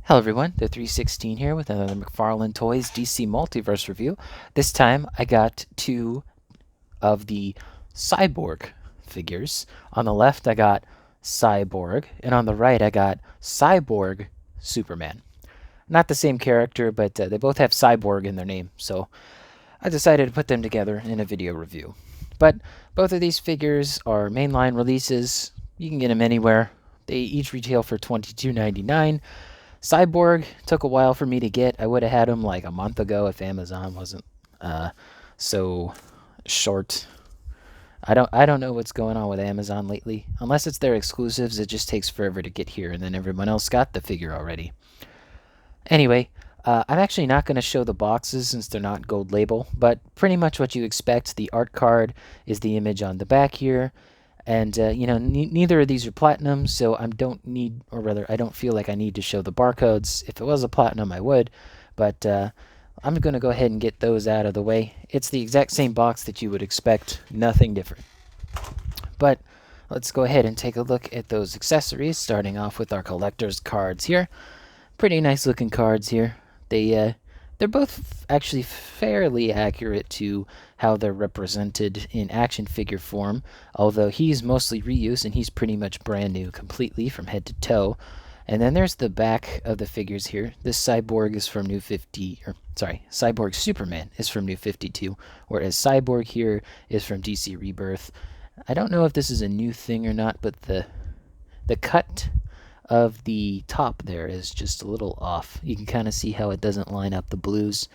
Hello everyone, the 316 here with another Mcfarlane Toys DC Multiverse review. This time I got two of the Cyborg figures. On the left I got Cyborg, and on the right I got Cyborg Superman. Not the same character, but they both have Cyborg in their name, so I decided to put them together in a video review. But both of these figures are mainline releases. You can get them anywhere. They each retail for $22.99. Cyborg took a while for me to get. I would have had him like a month ago if Amazon wasn't so short. I don't know what's going on with Amazon lately. Unless it's their exclusives, it just takes forever to get here, and then everyone else got the figure already. Anyway, I'm actually not going to show the boxes since they're not gold label, but pretty much what you expect. The art card is the image on the back here. And, neither of these are platinum, so I don't need, or rather, I don't feel like I need to show the barcodes. If it was a platinum, I would, but I'm going to go ahead and get those out of the way. It's the exact same box that you would expect, nothing different. But let's go ahead and take a look at those accessories, starting off with our collector's cards here. Pretty nice looking cards here. They're both actually fairly accurate to how they're represented in action figure form, although he's mostly reuse and he's pretty much brand new completely from head to toe. And then there's the back of the figures here. This Cyborg is from Cyborg Superman is from New 52, whereas Cyborg here is from DC Rebirth. I don't know if this is a new thing or not, but the cut of the top there is just a little off. You can kind of see how it doesn't line up the blues.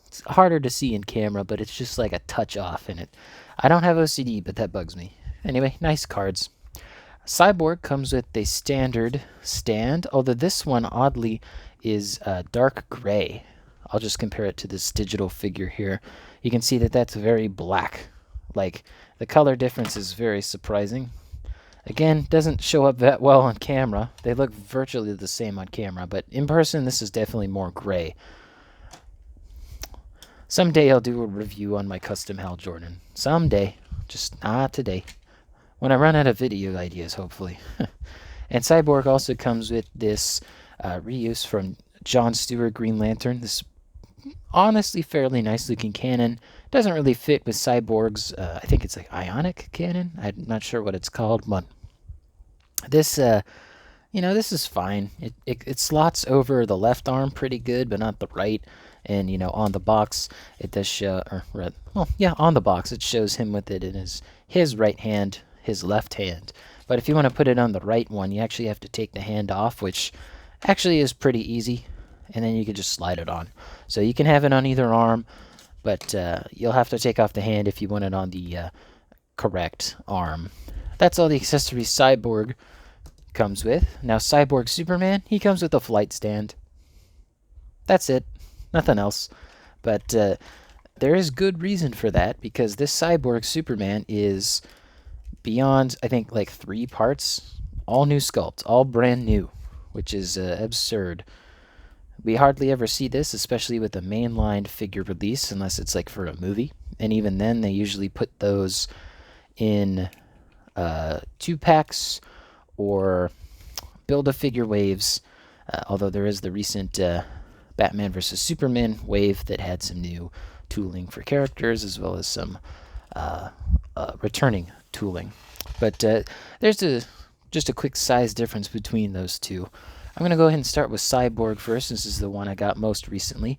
It's harder to see in camera, but it's just like a touch off in it. I don't have OCD, but that bugs me. Anyway, nice cards. Cyborg comes with a standard stand, although this one oddly is dark gray. I'll just compare it to this digital figure here. You can see that that's very black. Like, the color difference is very surprising. Again, doesn't show up that well on camera. They look virtually the same on camera, but in person this is definitely more gray. Someday I'll do a review on my custom Hal Jordan. Someday. Just not today. When I run out of video ideas, hopefully. And Cyborg also comes with this reuse from John Stewart Green Lantern. This honestly fairly nice looking cannon. Doesn't really fit with Cyborg's, I think it's like ionic cannon. I'm not sure what it's called, but this, this is fine. It slots over the left arm pretty good, but not the right. And, on the box, it does show, on the box, it shows him with it in his right hand, his left hand. But if you want to put it on the right one, you actually have to take the hand off, which actually is pretty easy. And then you can just slide it on. So you can have it on either arm, but you'll have to take off the hand if you want it on the correct arm. That's all the accessories Cyborg comes with. Now Cyborg Superman, he comes with a flight stand. That's it. Nothing else. But there is good reason for that, because this Cyborg Superman is beyond, I think, like 3 parts. All new sculpt, all brand new, which is absurd. We hardly ever see this, especially with a mainline figure release, unless it's like for a movie. And even then, they usually put those in 2-packs or Build-A-Figure waves, although there is the recent Batman vs. Superman wave that had some new tooling for characters, as well as some returning tooling. But there's just a quick size difference between those two. I'm going to go ahead and start with Cyborg first. This is the one I got most recently.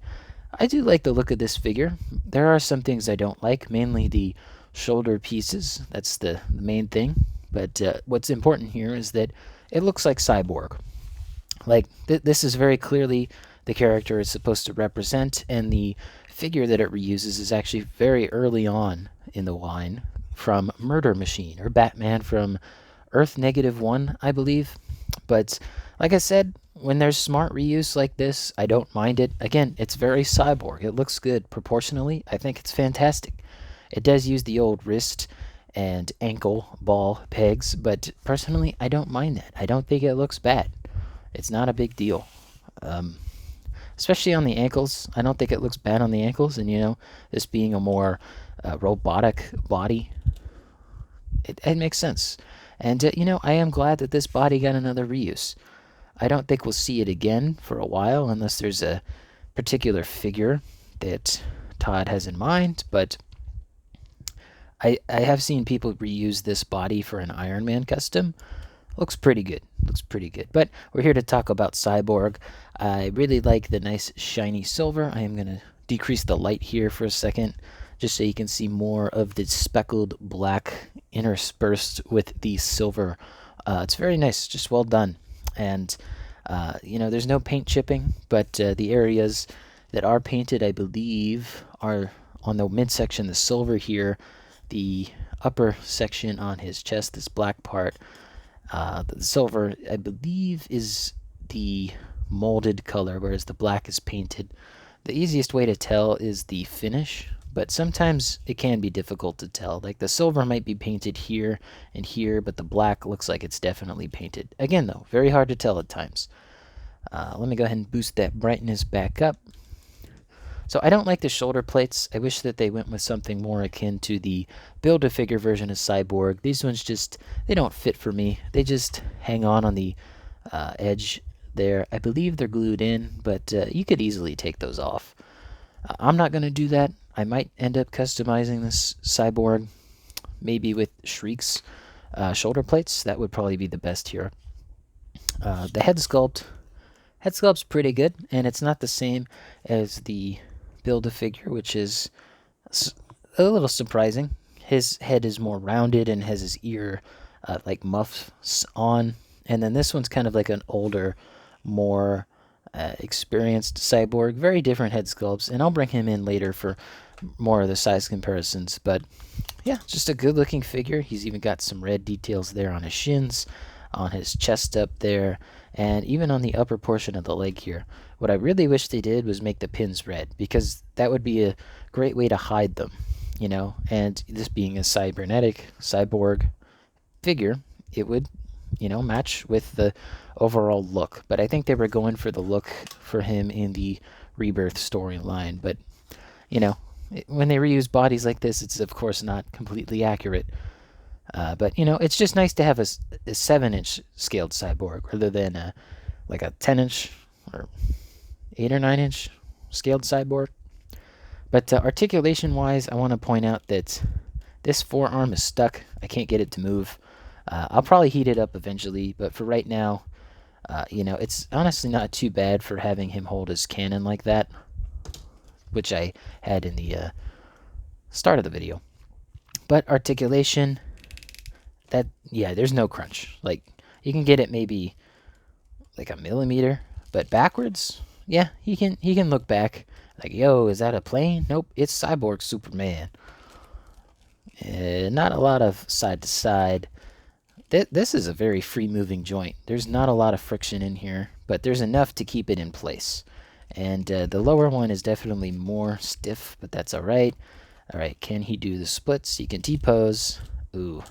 I do like the look of this figure. There are some things I don't like, mainly the shoulder pieces. That's the main thing. But what's important here is that it looks like Cyborg. Like, this is very clearly the character it's supposed to represent, and the figure that it reuses is actually very early on in the line from Murder Machine, or Batman from Earth -1, I believe. But like I said, when there's smart reuse like this, I don't mind it. Again, it's very Cyborg. It looks good proportionally. I think it's fantastic. It does use the old wrist and ankle ball pegs, but personally, I don't mind that. I don't think it looks bad. It's not a big deal. Especially on the ankles. I don't think it looks bad on the ankles, and this being a more robotic body, it makes sense. And, I am glad that this body got another reuse. I don't think we'll see it again for a while unless there's a particular figure that Todd has in mind, but I have seen people reuse this body for an Iron Man custom. Looks pretty good. Looks pretty good. But we're here to talk about Cyborg. I really like the nice shiny silver. I am going to decrease the light here for a second just so you can see more of the speckled black interspersed with the silver. It's very nice, just well done. And, there's no paint chipping, but the areas that are painted, I believe, are on the midsection, the silver here, the upper section on his chest, this black part. The silver, I believe, is the molded color, whereas the black is painted. The easiest way to tell is the finish, but sometimes it can be difficult to tell. Like the silver might be painted here and here, but the black looks like it's definitely painted. Again, though, very hard to tell at times. Let me go ahead and boost that brightness back up. So I don't like the shoulder plates. I wish that they went with something more akin to the Build-A-Figure version of Cyborg. These ones they don't fit for me. They just hang on the edge there. I believe they're glued in, but you could easily take those off. I'm not going to do that. I might end up customizing this Cyborg, maybe with Shriek's shoulder plates. That would probably be the best here. The head sculpt's pretty good, and it's not the same as the Build-A-Figure, which is a little surprising. His head is more rounded and has his ear like muffs on, and then this one's kind of like an older, more experienced Cyborg. Very different head sculpts, and I'll bring him in later for more of the size comparisons. But yeah, just a good looking figure. He's even got some red details there on his shins, on his chest up there, and even on the upper portion of the leg here. What I really wish they did was make the pins red, because that would be a great way to hide them, and this being a cyborg figure, it would, match with the overall look. But I think they were going for the look for him in the Rebirth storyline. But, when they reuse bodies like this, it's of course not completely accurate. But it's just nice to have a 7-inch scaled Cyborg rather than like a 10-inch or 8 or 9-inch scaled Cyborg. But articulation-wise, I want to point out that this forearm is stuck. I can't get it to move. I'll probably heat it up eventually, but for right now, it's honestly not too bad for having him hold his cannon like that, which I had in the start of the video. But articulation, there's no crunch. Like, you can get it maybe like a millimeter, but backwards, yeah, he can look back like, yo, is that a plane? Nope, it's Cyborg Superman. Not a lot of side to side. This is a very free moving joint. There's not a lot of friction in here, but there's enough to keep it in place. And the lower one is definitely more stiff, but that's all right. All right, can he do the splits? He can T-pose. Ooh.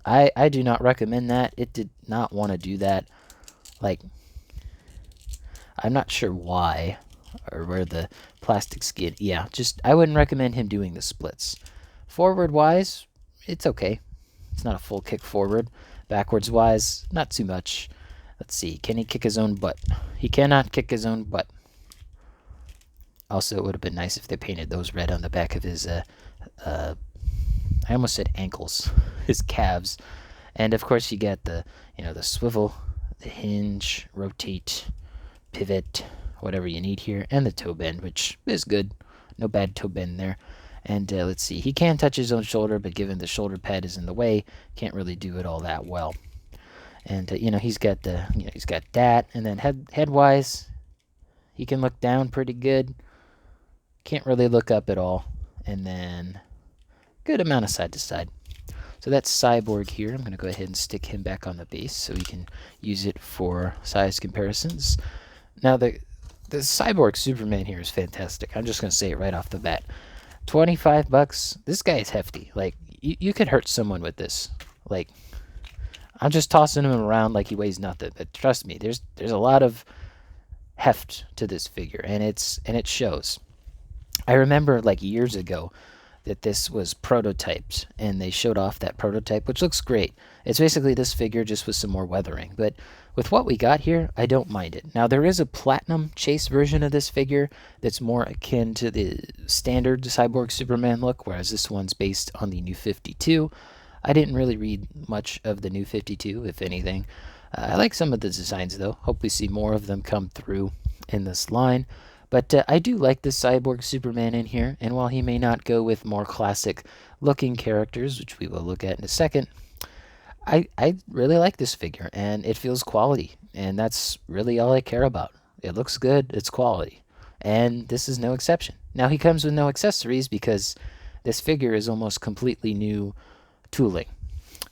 I do not recommend that. It did not want to do that. Like, I'm not sure why, or where the plastic skin. Yeah, I wouldn't recommend him doing the splits. Forward-wise, it's okay. It's not a full kick forward. Backwards-wise, not too much. Let's see, can he kick his own butt? He cannot kick his own butt. Also, it would have been nice if they painted those red on the back of his, I almost said ankles, his calves. And of course you got the swivel, the hinge, rotate, pivot, whatever you need here, and the toe bend, which is good. No bad toe bend there. And let's see, he can touch his own shoulder, but given the shoulder pad is in the way, can't really do it all that well. And he's got he's got that, and then head-wise, he can look down pretty good. Can't really look up at all, and then good amount of side to side. So that's Cyborg here. I'm going to go ahead and stick him back on the base so we can use it for size comparisons. Now the Cyborg Superman here is fantastic. I'm just going to say it right off the bat. $25. This guy is hefty. Like, you could hurt someone with this. Like, I'm just tossing him around like he weighs nothing. But trust me, there's a lot of heft to this figure, and it shows. I remember like years ago, that this was prototyped, and they showed off that prototype, which looks great. It's basically this figure just with some more weathering, but with what we got here, I don't mind it. Now, there is a platinum chase version of this figure that's more akin to the standard Cyborg Superman look, whereas this one's based on the New 52. I didn't really read much of the New 52, if anything. I like some of the designs, though. Hope we see more of them come through in this line. But I do like the Cyborg Superman in here, and while he may not go with more classic looking characters, which we will look at in a second, I really like this figure, and it feels quality, and that's really all I care about. It looks good, it's quality, and this is no exception. Now, he comes with no accessories because this figure is almost completely new tooling.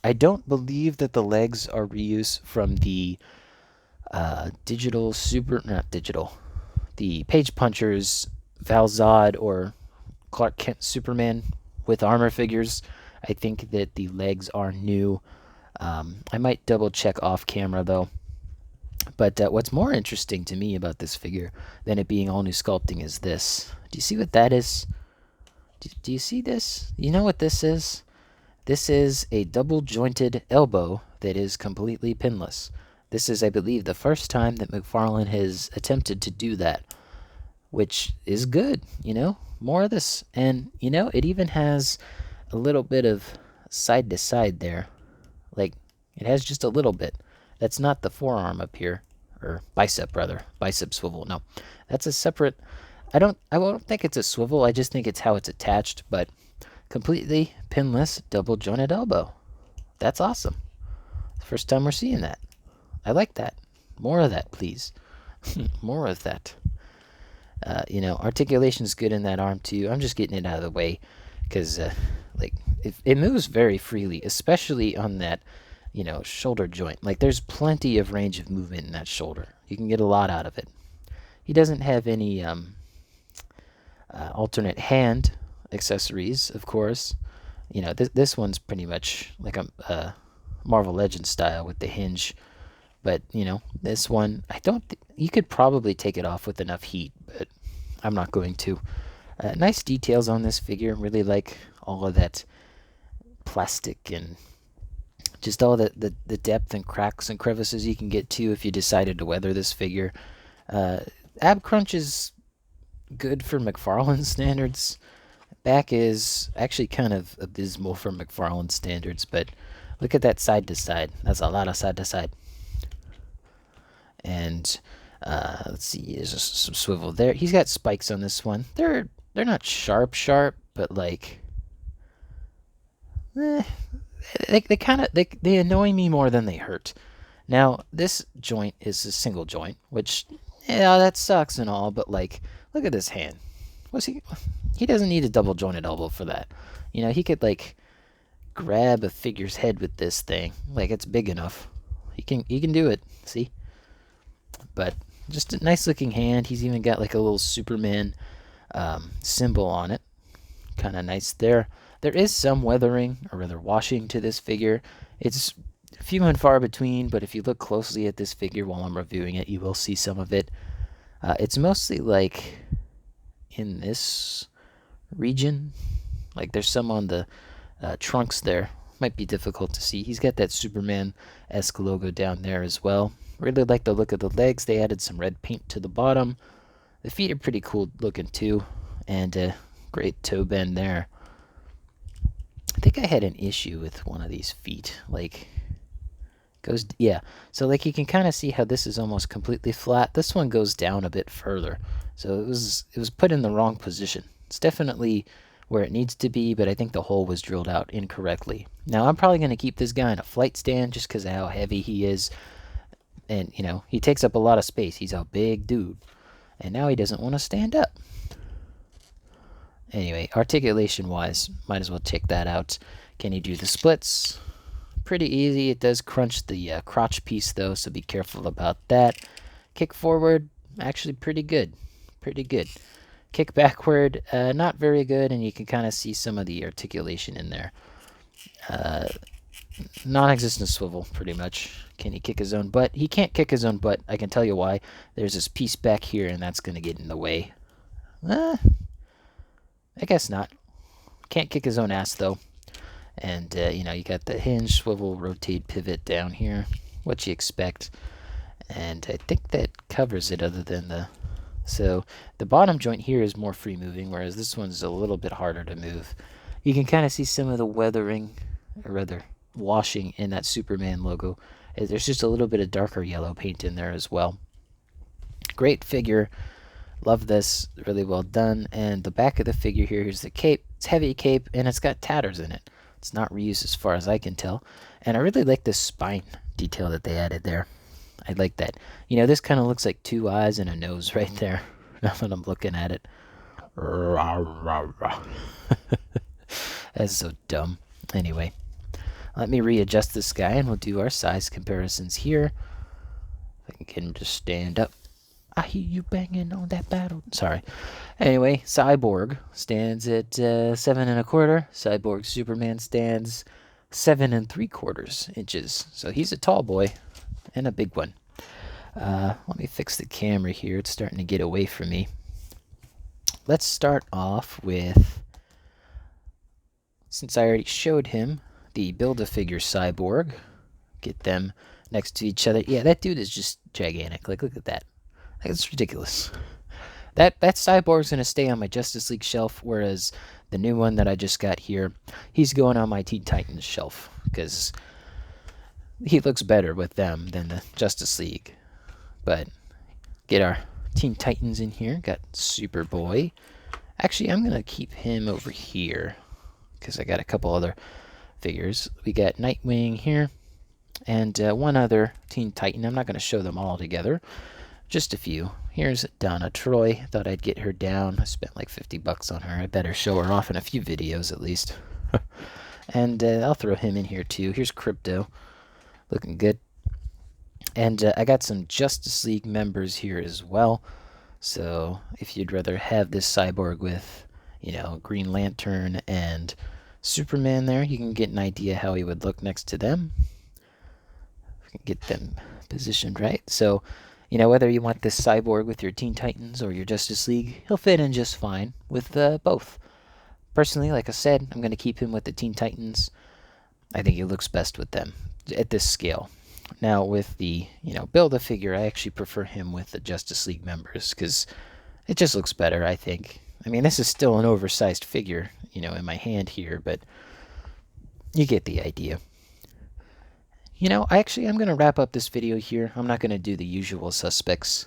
I don't believe that the legs are reuse from the the Page Punchers, Val Zod, or Clark Kent Superman with armor figures. I think that the legs are new. I might double check off camera though. But what's more interesting to me about this figure than it being all new sculpting is this. Do you see what that is? Do you see this? You know what this is? This is a double jointed elbow that is completely pinless. This is, I believe, the first time that Mcfarlane has attempted to do that, which is good, you know? More of this. And, you know, it even has a little bit of side to side there. Like, it has just a little bit. That's not the forearm up here, or bicep, rather. Bicep swivel. No, that's a separate... I don't think it's a swivel, I just think it's how it's attached, but completely pinless double jointed elbow. That's awesome. First time we're seeing that. I like that. More of that, please. More of that. You know, articulation's good in that arm too. I'm just getting it out of the way because, like, it moves very freely, especially on that, you know, shoulder joint. Like, there's plenty of range of movement in that shoulder. You can get a lot out of it. He doesn't have any alternate hand accessories, of course. You know, this one's pretty much like a Marvel Legends style with the hinge. But, you know, this one, you could probably take it off with enough heat, but I'm not going to. Nice details on this figure. Really like all of that plastic and just all the depth and cracks and crevices you can get to if you decided to weather this figure. Ab crunch is good for Mcfarlane standards. Back is actually kind of abysmal for Mcfarlane standards, but look at that side to side. That's a lot of side to side. And let's see, there's some swivel there. He's got spikes on this one. They're not sharp, but like, they annoy me more than they hurt. Now, this joint is a single joint, which, yeah, that sucks and all, but like, look at this hand. He doesn't need a double jointed elbow for that. You know, he could like grab a figure's head with this thing. Like, it's big enough. He can do it. See? But just a nice looking hand. He's even got like a little Superman symbol on it. Kind of nice there. There is some weathering, or rather washing, to this figure. It's few and far between, but if you look closely at this figure while I'm reviewing it, you will see some of it. It's mostly like in this region. Like, there's some on the trunks there. Might be difficult to see. He's got that Superman-esque logo down there as well. Really like the look of the legs. They added some red paint to the bottom. The feet are pretty cool looking too, and great toe bend there. I think I had an issue with one of these feet. Like, yeah. So like, you can kind of see how this is almost completely flat. This one goes down a bit further. So it was put in the wrong position. It's definitely where it needs to be, but I think the hole was drilled out incorrectly. Now, I'm probably going to keep this guy in a flight stand just because of how heavy he is. And, you know, he takes up a lot of space. He's a big dude. And now he doesn't want to stand up. Anyway, articulation-wise, might as well check that out. Can he do the splits? Pretty easy. It does crunch the crotch piece, though, so be careful about that. Kick forward, actually pretty good. Pretty good. Kick backward, not very good, and you can kind of see some of the articulation in there. Non-existent swivel, pretty much. Can he kick his own butt? He can't kick his own butt. I can tell you why. There's this piece back here, and that's going to get in the way. I guess not. Can't kick his own ass though. And you know, you got the hinge, swivel, rotate, pivot down here. What you expect. And I think that covers it, other than the... So the bottom joint here is more free moving, whereas this one's a little bit harder to move. You can kind of see some of the weathering, or rather washing, in that Superman logo. There's just a little bit of darker yellow paint in there as well. Great figure. Love this. Really well done. And the back of the figure here, here's the cape. It's heavy cape, and it's got tatters in it. It's not reused as far as I can tell. And I really like this spine detail that they added there. I like that. You know, this kind of looks like two eyes and a nose right there. Now that I'm looking at it. That's so dumb. Anyway, let me readjust this guy, and we'll do our size comparisons here. If I can get him to stand up. I hear you banging on that battle. Sorry. Anyway, Cyborg stands at 7 1/4. Cyborg Superman stands 7 3/4 inches. So he's a tall boy and a big one. Let me fix the camera here. It's starting to get away from me. Let's start off with, since I already showed him, the Build-A-Figure Cyborg. Get them next to each other. Yeah, that dude is just gigantic. Like, look at that. It's ridiculous. That Cyborg's going to stay on my Justice League shelf, whereas the new one that I just got here, he's going on my Teen Titans shelf, because he looks better with them than the Justice League. But get our Teen Titans in here. Got Superboy. Actually, I'm going to keep him over here, because I got a couple other figures. We got Nightwing here, and one other Teen Titan. I'm not going to show them all together. Just a few. Here's Donna Troy. Thought I'd get her down. I spent like $50 on her. I better show her off in a few videos at least. And I'll throw him in here too. Here's Crypto. Looking good. And I got some Justice League members here as well. So if you'd rather have this Cyborg with, you know, Green Lantern and Superman there, you can get an idea how he would look next to them. Get them positioned right. So, you know, whether you want this Cyborg with your Teen Titans or your Justice League, he'll fit in just fine with both. Personally, like I said, I'm going to keep him with the Teen Titans. I think he looks best with them at this scale. Now, with the, you know, Build-A-Figure, I actually prefer him with the Justice League members, because it just looks better, I think. I mean, this is still an oversized figure, you know, in my hand here, but you get the idea. You know, I'm going to wrap up this video here. I'm not going to do the usual suspects.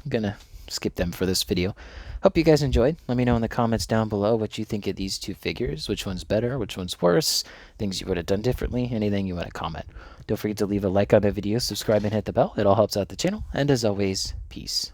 I'm going to skip them for this video. Hope you guys enjoyed. Let me know in the comments down below what you think of these two figures. Which one's better, which one's worse, things you would have done differently, anything you want to comment. Don't forget to leave a like on the video, subscribe, and hit the bell. It all helps out the channel. And as always, peace.